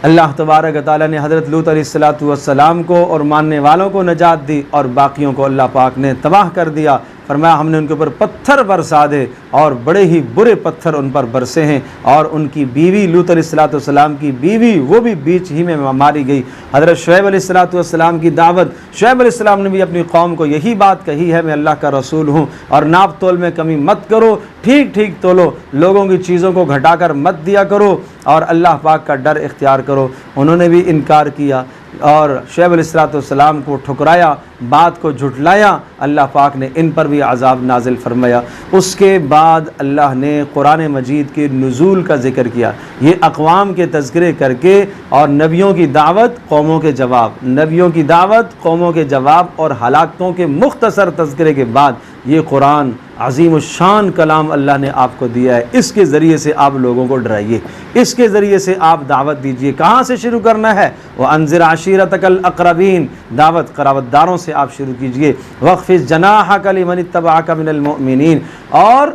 اللہ تبارک تعالیٰ نے حضرت لوط علیہ السلام کو اور ماننے والوں کو نجات دی اور باقیوں کو اللہ پاک نے تباہ کر دیا۔ فرمایا ہم نے ان کے اوپر پتھر برسا دے اور بڑے ہی برے پتھر ان پر برسے ہیں، اور ان کی بیوی لوط علیہ السلام کی بیوی وہ بھی بیچ ہی میں ماری گئی۔ حضرت شعیب علیہ السلام کی دعوت، شعیب علیہ السلام نے بھی اپنی قوم کو یہی بات کہی ہے میں اللہ کا رسول ہوں اور ناپ تول میں کمی مت کرو، ٹھیک ٹھیک تولو، لوگوں کی چیزوں کو گھٹا کر مت دیا کرو اور اللہ پاک کا ڈر اختیار کرو۔ انہوں نے بھی انکار کیا اور شعیب علیہ السلام کو ٹھکرایا، بات کو جھٹلایا، اللہ پاک نے ان پر بھی عذاب نازل فرمایا۔ اس کے بعد اللہ نے قرآن مجید کے نزول کا ذکر کیا، یہ اقوام کے تذکرے کر کے اور نبیوں کی دعوت قوموں کے جواب، نبیوں کی دعوت قوموں کے جواب اور ہلاکتوں کے مختصر تذکرے کے بعد یہ قرآن عظیم الشان کلام اللہ نے آپ کو دیا ہے، اس کے ذریعے سے آپ لوگوں کو ڈرائیے، اس کے ذریعے سے آپ دعوت دیجئے۔ کہاں سے شروع کرنا ہے؟ وَأَنذِرْ عَشِيرَتَكَ الْأَقْرَبِينَ، دعوت قرابت داروں سے آپ شروع کیجئے۔ وَاخْفِضْ جَنَاحَكَ لِمَنِ اتَّبَعَكَ مِنَ الْمُؤْمِنِينَ، اور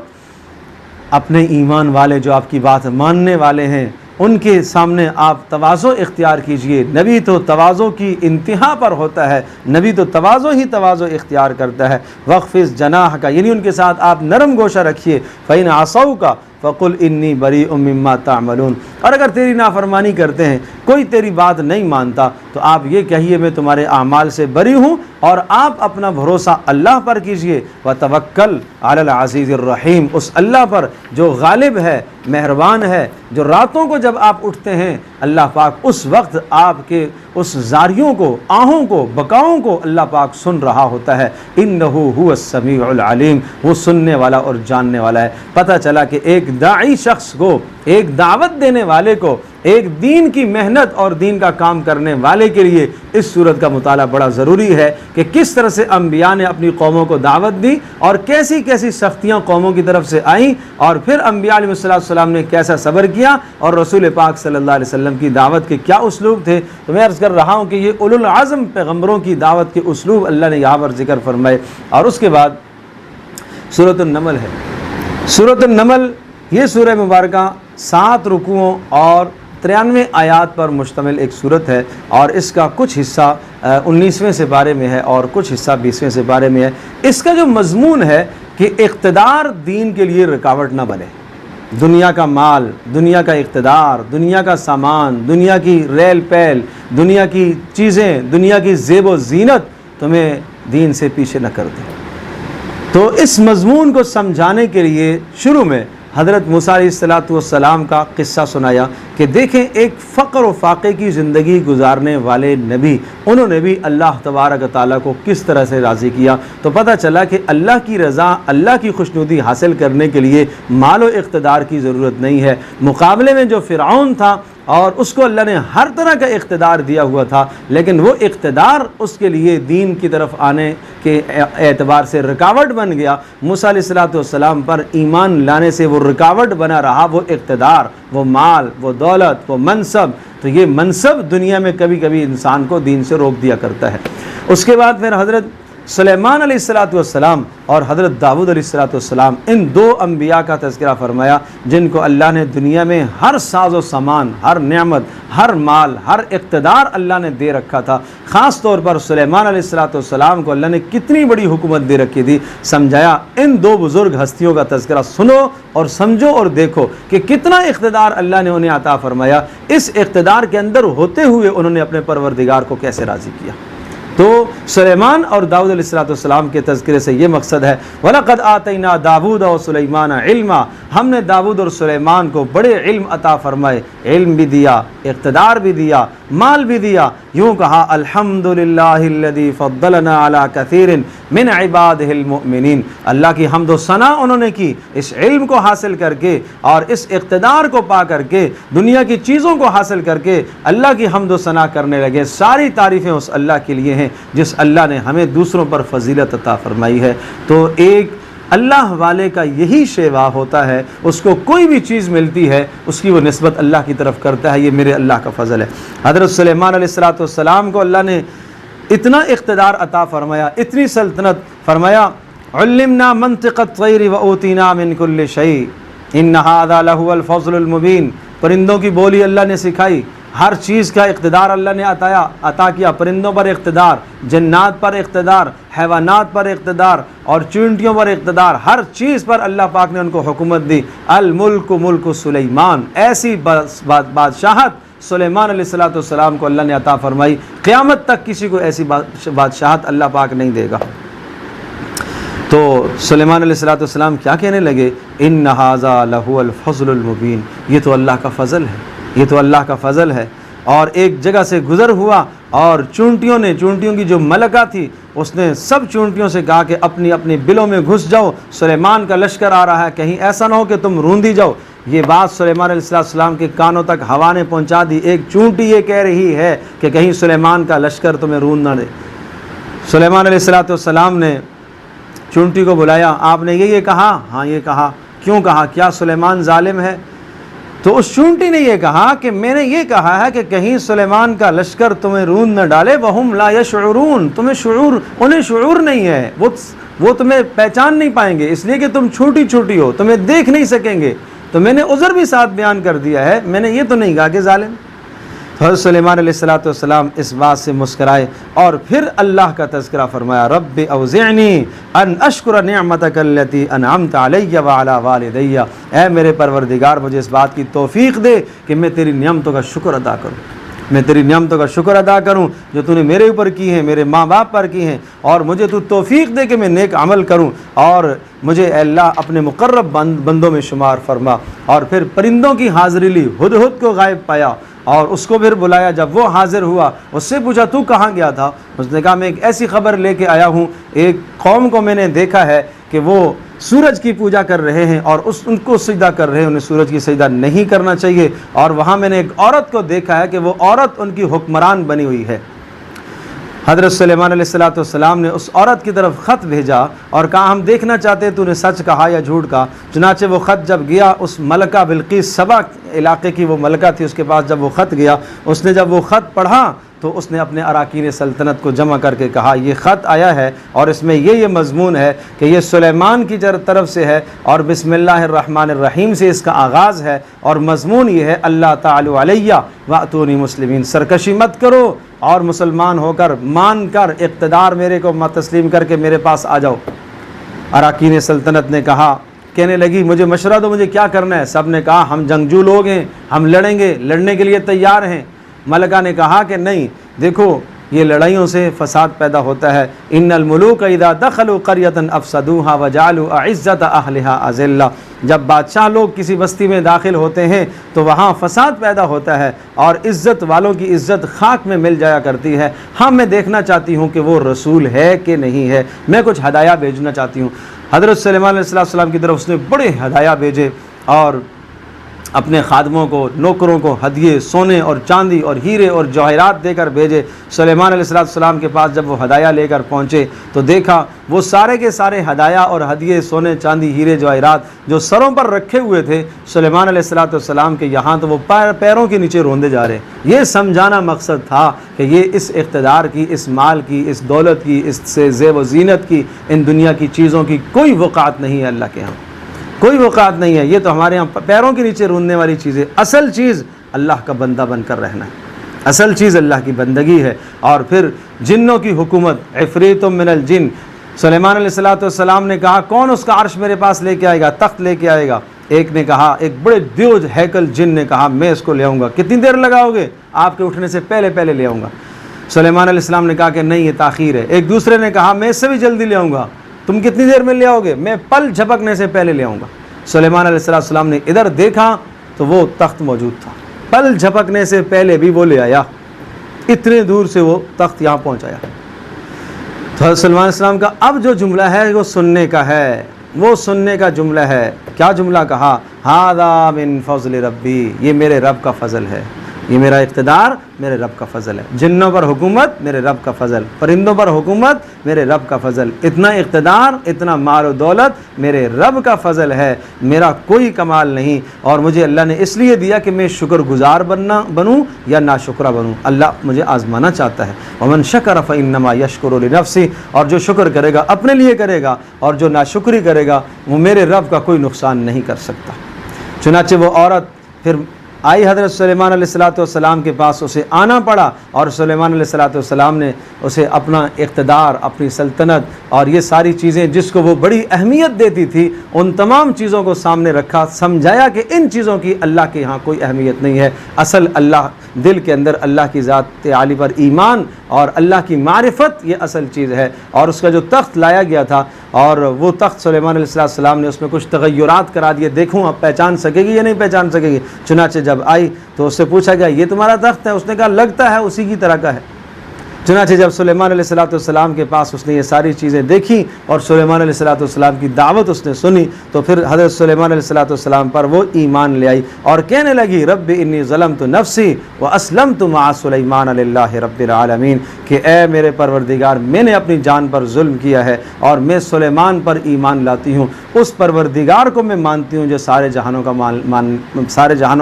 اپنے ایمان والے جو آپ کی بات ماننے والے ہیں ان کے سامنے آپ تواضع اختیار کیجئے۔ نبی تو تواضع کی انتہا پر ہوتا ہے، نبی تو تواضع ہی تواضع اختیار کرتا ہے۔ وَاخْفِضْ جَنَاحَكَ، یعنی ان کے ساتھ آپ نرم گوشہ رکھیے۔ فَإِنْ عَصَوْكَ فَقُلْ إِنِّي بَرِيءٌ مِّمَّا تَعْمَلُونَ، اور اگر تیری نافرمانی کرتے ہیں، کوئی تیری بات نہیں مانتا تو آپ یہ کہیے میں تمہارے اعمال سے بری ہوں، اور آپ اپنا بھروسہ اللہ پر کیجئے۔ وَتَوَكَّلْ عَلَى الْعَزِيزِ الرَّحِيمِ، اس اللہ پر جو غالب ہے، مہربان ہے، جو راتوں کو جب آپ اٹھتے ہیں اللہ پاک اس وقت آپ کے اس زاریوں کو، آہوں کو، بکاؤں کو اللہ پاک سن رہا ہوتا ہے۔ إِنَّهُ هُوَ السَّمِيعُ الْعَلِيمُ، وہ سننے والا اور جاننے والا ہے۔ پتہ چلا کہ ایک داعی شخص کو، ایک دعوت دینے والے کو، ایک دین کی محنت اور دین کا کام کرنے والے کے لیے اس صورت کا مطالعہ بڑا ضروری ہے کہ کس طرح سے انبیاء نے اپنی قوموں کو دعوت دی اور کیسی کیسی سختیاں قوموں کی طرف سے آئیں، اور پھر انبیاء علیہ السلام نے کیسا صبر کیا اور رسول پاک صلی اللہ علیہ وسلم کی دعوت کے کیا اسلوب تھے۔ تو میں عرض کر رہا ہوں کہ یہ اولو العزم پیغمبروں کی دعوت کے اسلوب اللہ نے یہاں پر ذکر فرمائے۔ اور اس کے بعد سورۃ النمل ہے۔ سورۃ النمل یہ سورہ مبارکہ 7 رکوعوں اور 93 آیات پر مشتمل ایک سورت ہے، اور اس کا کچھ حصہ 19ویں سپارے میں ہے اور کچھ حصہ 20ویں سپارے میں ہے۔ اس کا جو مضمون ہے کہ اقتدار دین کے لیے رکاوٹ نہ بنے، دنیا کا مال، دنیا کا اقتدار، دنیا کا سامان، دنیا کی ریل پیل، دنیا کی چیزیں، دنیا کی زیب و زینت تمہیں دین سے پیچھے نہ کر دے۔ تو اس مضمون کو سمجھانے کے لیے شروع میں حضرت موسیٰ علیہ السلام کا قصہ سنایا کہ دیکھیں ایک فقر و فاقے کی زندگی گزارنے والے نبی، انہوں نے بھی اللہ تبارک تعالیٰ کو کس طرح سے راضی کیا۔ تو پتہ چلا کہ اللہ کی رضا، اللہ کی خوشنودی حاصل کرنے کے لیے مال و اقتدار کی ضرورت نہیں ہے۔ مقابلے میں جو فرعون تھا اور اس کو اللہ نے ہر طرح کا اقتدار دیا ہوا تھا، لیکن وہ اقتدار اس کے لیے دین کی طرف آنے کے اعتبار سے رکاوٹ بن گیا۔ موسیٰ علیہ السلام پر ایمان لانے سے وہ رکاوٹ بنا رہا، وہ اقتدار، وہ مال، وہ دولت، وہ منصب۔ تو یہ منصب دنیا میں کبھی کبھی انسان کو دین سے روک دیا کرتا ہے۔ اس کے بعد پھر حضرت سلیمان علیہ السلام اور حضرت داؤد علیہ السلام، ان دو انبیاء کا تذکرہ فرمایا جن کو اللہ نے دنیا میں ہر ساز و سامان، ہر نعمت، ہر مال، ہر اقتدار اللہ نے دے رکھا تھا۔ خاص طور پر سلیمان علیہ السلام کو اللہ نے کتنی بڑی حکومت دے رکھی تھی، سمجھایا ان دو بزرگ ہستیوں کا تذکرہ سنو اور سمجھو اور دیکھو کہ کتنا اقتدار اللہ نے انہیں عطا فرمایا، اس اقتدار کے اندر ہوتے ہوئے انہوں نے اپنے پروردگار کو کیسے راضی کیا۔ تو سلیمان اور داؤد علیہ السلام کے تذکرے سے یہ مقصد ہے، وَلَقَدْ آتَيْنَا دَاوُودَ وَسُلَيْمَانَ عِلْمًا، ہم نے داؤد اور سلیمان کو بڑے علم عطا فرمائے، علم بھی دیا، اقتدار بھی دیا، مال بھی دیا۔ یوں کہا الحمدللہ الذی فضلنا علی کثیر من عبادہ المؤمنین، اللہ کی حمد و ثنا انہوں نے کی اس علم کو حاصل کر کے اور اس اقتدار کو پا کر کے، دنیا کی چیزوں کو حاصل کر کے اللہ کی حمد و ثنا کرنے لگے۔ ساری تعریفیں اس اللہ کے لیے ہیں جس اللہ نے ہمیں دوسروں پر فضیلت عطا فرمائی ہے۔ تو ایک اللہ والے کا یہی شیوا ہوتا ہے، اس کو کوئی بھی چیز ملتی ہے اس کی وہ نسبت اللہ کی طرف کرتا ہے، یہ میرے اللہ کا فضل ہے۔ حضرت سلیمان علیہ السلام کو اللہ نے اتنا اقتدار عطا فرمایا، اتنی سلطنت فرمایا، علمنا منطق الطیر وأوتینا من کل شیء ان ھذا لہو الفضل المبین، پرندوں کی بولی اللہ نے سکھائی، ہر چیز کا اقتدار اللہ نے عطا کیا، پرندوں پر اقتدار، جنات پر اقتدار، حیوانات پر اقتدار اور چونٹیوں پر اقتدار، ہر چیز پر اللہ پاک نے ان کو حکومت دی۔ الملک ملک سلیمان، ایسی بادشاہت سلیمان علیہ السلام کو اللہ نے عطا فرمائی، قیامت تک کسی کو ایسی بادشاہت اللہ پاک نہیں دے گا۔ تو سلیمان علیہ السلام کیا کہنے لگے، ان ھذا لہو الفضل المبین، یہ تو اللہ کا فضل ہے، یہ تو اللہ کا فضل ہے۔ اور ایک جگہ سے گزر ہوا اور چونٹیوں کی جو ملکہ تھی اس نے سب چونٹیوں سے کہا کہ اپنی اپنی بلوں میں گھس جاؤ، سلیمان کا لشکر آ رہا ہے، کہیں ایسا نہ ہو کہ تم روندی جاؤ۔ یہ بات سلیمان علیہ السلام کے کانوں تک ہوا نے پہنچا دی، ایک چونٹی یہ کہہ رہی ہے کہ کہیں سلیمان کا لشکر تمہیں روند نہ دے۔ سلیمان علیہ السلام نے چونٹی کو بلایا، آپ نے یہ کہا؟ ہاں یہ کہا۔ کیوں کہا؟ کیا سلیمان ظالم ہے؟ تو اس چونٹی نے یہ کہا کہ میں نے یہ کہا ہے کہ کہیں سلیمان کا لشکر تمہیں روند نہ ڈالے، وَهُمْ لَا يَشْعُرُونَ، انہیں شعور نہیں ہے، وہ تمہیں پہچان نہیں پائیں گے، اس لیے کہ تم چھوٹی ہو، تمہیں دیکھ نہیں سکیں گے۔ تو میں نے عذر بھی ساتھ بیان کر دیا ہے، میں نے یہ تو نہیں کہا کہ ظالم۔ حضرت سلیمان علیہ السلام اس بات سے مسکرائے اور پھر اللہ کا تذکرہ فرمایا، رب اوزعنی ان اشکر نعمتک التی انعمت علی وعلی والدی، اے میرے پروردگار مجھے اس بات کی توفیق دے کہ میں تیری نعمتوں کا شکر ادا کروں، میں تیری نعمتوں کا شکر ادا کروں جو تو نے میرے اوپر کی ہیں، میرے ماں باپ پر کی ہیں، اور مجھے تو توفیق دے کہ میں نیک عمل کروں، اور مجھے اے اللہ اپنے مقرب بندوں میں شمار فرما۔ اور پھر پرندوں کی حاضری لی، ہدہد کو غائب پایا اور اس کو پھر بلایا، جب وہ حاضر ہوا اس سے پوچھا تو کہاں گیا تھا؟ اس نے کہا میں ایک ایسی خبر لے کے آیا ہوں، ایک قوم کو میں نے دیکھا ہے کہ وہ سورج کی پوجا کر رہے ہیں اور ان کو سجدہ کر رہے ہیں، انہیں سورج کی سجدہ نہیں کرنا چاہیے، اور وہاں میں نے ایک عورت کو دیکھا ہے کہ وہ عورت ان کی حکمران بنی ہوئی ہے۔ حضرت سلیمان علیہ السلام نے اس عورت کی طرف خط بھیجا اور کہا ہم دیکھنا چاہتے ہیں تو نے سچ کہا یا جھوٹ کہا۔ چنانچہ وہ خط جب گیا اس ملکہ بلقیس، سبا علاقے کی وہ ملکہ تھی، اس کے پاس جب وہ خط گیا، اس نے جب وہ خط پڑھا تو اس نے اپنے اراکین سلطنت کو جمع کر کے کہا یہ خط آیا ہے اور اس میں یہ مضمون ہے کہ یہ سلیمان کی طرف سے ہے اور بسم اللہ الرحمن الرحیم سے اس کا آغاز ہے، اور مضمون یہ ہے اللہ تعالی علیہ واتونی مسلمین، سرکشی مت کرو اور مسلمان ہو کر مان کر اقتدار میرے کو تسلیم کر کے میرے پاس آ جاؤ۔ اراکین سلطنت نے کہا، کہنے لگی مجھے مشورہ دو، مجھے کیا کرنا ہے؟ سب نے کہا ہم جنگجو لوگ ہیں، ہم لڑیں گے، لڑنے کے لیے تیار ہیں۔ ملکہ نے کہا کہ نہیں، دیکھو یہ لڑائیوں سے فساد پیدا ہوتا ہے، ان الملوک اذا دخلوا قریۃ افسدوها وجعلوا اعزۃ اہلها اذلہ، جب بادشاہ لوگ کسی بستی میں داخل ہوتے ہیں تو وہاں فساد پیدا ہوتا ہے اور عزت والوں کی عزت خاک میں مل جایا کرتی ہے۔ ہاں میں دیکھنا چاہتی ہوں کہ وہ رسول ہے کہ نہیں ہے، میں کچھ ہدایہ بھیجنا چاہتی ہوں۔ حضرت سلیمان علیہ السلام کی طرف اس نے بڑے ہدایہ بھیجے اور اپنے خادموں کو، نوکروں کو ہدیے سونے اور چاندی اور ہیرے اور جواہرات دے کر بھیجے۔ سلیمان علیہ السلام کے پاس جب وہ ہدایہ لے کر پہنچے تو دیکھا وہ سارے کے سارے ہدایہ اور ہدیے سونے چاندی ہیرے جواہرات جو سروں پر رکھے ہوئے تھے سلیمان علیہ السلام کے، یہاں تو وہ پیروں کے نیچے روندے جا رہے۔ یہ سمجھانا مقصد تھا کہ یہ اس اقتدار کی، اس مال کی، اس دولت کی، اس سے زیب و زینت کی، ان دنیا کی چیزوں کی کوئی وقعت نہیں ہے، اللہ کے ہاں کوئی وقعت نہیں ہے۔ یہ تو ہمارے ہاں پیروں کے نیچے روندنے والی چیز ہے۔ اصل چیز اللہ کا بندہ بن کر رہنا ہے، اصل چیز اللہ کی بندگی ہے۔ اور پھر جنوں کی حکومت، عفریت من الجن، سلیمان علیہ السلام نے کہا کون اس کا عرش میرے پاس لے کے آئے گا، تخت لے کے آئے گا؟ ایک نے کہا، ایک بڑے دیوج ہیکل جن نے کہا میں اس کو لے آؤں گا۔ کتنی دیر لگاؤ گے؟ آپ کے اٹھنے سے پہلے لے آؤں گا۔ سلیمان علیہ السلام نے کہا کہ نہیں، یہ تاخیر ہے۔ ایک دوسرے نے کہا میں اس سے بھی جلدی لے آؤں گا۔ تم کتنی دیر میں لے آؤ گے؟ میں پل جھپکنے سے پہلے لے آؤں گا۔ سلیمان علیہ السلام نے ادھر دیکھا تو وہ تخت موجود تھا، پل جھپکنے سے پہلے بھی وہ لے آیا، اتنے دور سے وہ تخت یہاں پہنچایا۔ تو سلیمان علیہ السلام کا اب جو جملہ ہے وہ سننے کا ہے، وہ سننے کا جملہ ہے۔ کیا جملہ کہا؟ ھذا من فضل ربی، یہ میرے رب کا فضل ہے، یہ میرا اقتدار میرے رب کا فضل ہے۔ جنوں پر حکومت میرے رب کا فضل، پرندوں پر حکومت میرے رب کا فضل، اتنا اقتدار، اتنا مال و دولت میرے رب کا فضل ہے، میرا کوئی کمال نہیں۔ اور مجھے اللہ نے اس لیے دیا کہ میں شکر گزار بنوں یا ناشکرہ بنوں۔ اللہ مجھے آزمانا چاہتا ہے۔ ومن شکر فانما یشکر لنفسہ، اور جو شکر کرے گا اپنے لیے کرے گا، اور جو ناشکری کرے گا وہ میرے رب کا کوئی نقصان نہیں کر سکتا۔ چنانچہ وہ عورت پھر آئی حضرت سلیمان علیہ السلام کے پاس، اسے آنا پڑا، اور سلیمان علیہ السلام نے اسے اپنا اقتدار، اپنی سلطنت اور یہ ساری چیزیں جس کو وہ بڑی اہمیت دیتی تھی ان تمام چیزوں کو سامنے رکھا، سمجھایا کہ ان چیزوں کی اللہ کے ہاں کوئی اہمیت نہیں ہے۔ اصل اللہ، دل کے اندر اللہ کی ذات عالی پر ایمان اور اللہ کی معرفت یہ اصل چیز ہے۔ اور اس کا جو تخت لایا گیا تھا، اور وہ تخت سلیمان علیہ السلام نے اس میں کچھ تغیرات کرا دیے، دیکھوں اب پہچان سکے گی یا نہیں پہچان سکے گی۔ چنانچہ جب آئی تو اس سے پوچھا گیا یہ تمہارا تخت ہے؟ اس نے کہا لگتا ہے اسی کی طرح کا ہے۔ چنانچہ جب سلیمان علیہ السلام کے پاس اس نے یہ ساری چیزیں دیکھیں اور سلیمان علیہ السلام کی دعوت اس نے سنی، تو پھر حضرت سلیمان علیہ السلام پر وہ ایمان لے آئی اور کہنے لگی رب انی ظلمت نفسی واسلمت مع سلیمان للہ رب العالمین، کہ اے میرے پروردگار میں نے اپنی جان پر ظلم کیا ہے اور میں سلیمان پر ایمان لاتی ہوں، اس پروردگار کو میں مانتی ہوں جو سارے جہانوں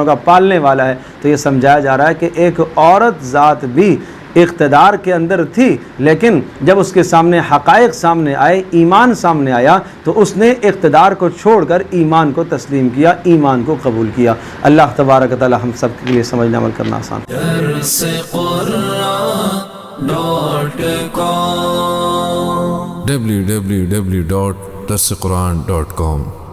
کا پالنے والا ہے۔ تو یہ سمجھایا جا رہا ہے کہ ایک عورت ذات بھی اقتدار کے اندر تھی، لیکن جب اس کے سامنے حقائق سامنے آئے، ایمان سامنے آیا، تو اس نے اقتدار کو چھوڑ کر ایمان کو تسلیم کیا، ایمان کو قبول کیا۔ اللہ تبارک و تعالی ہم سب کے لیے سمجھنا عمل کرنا آسان۔ www.darsequran.com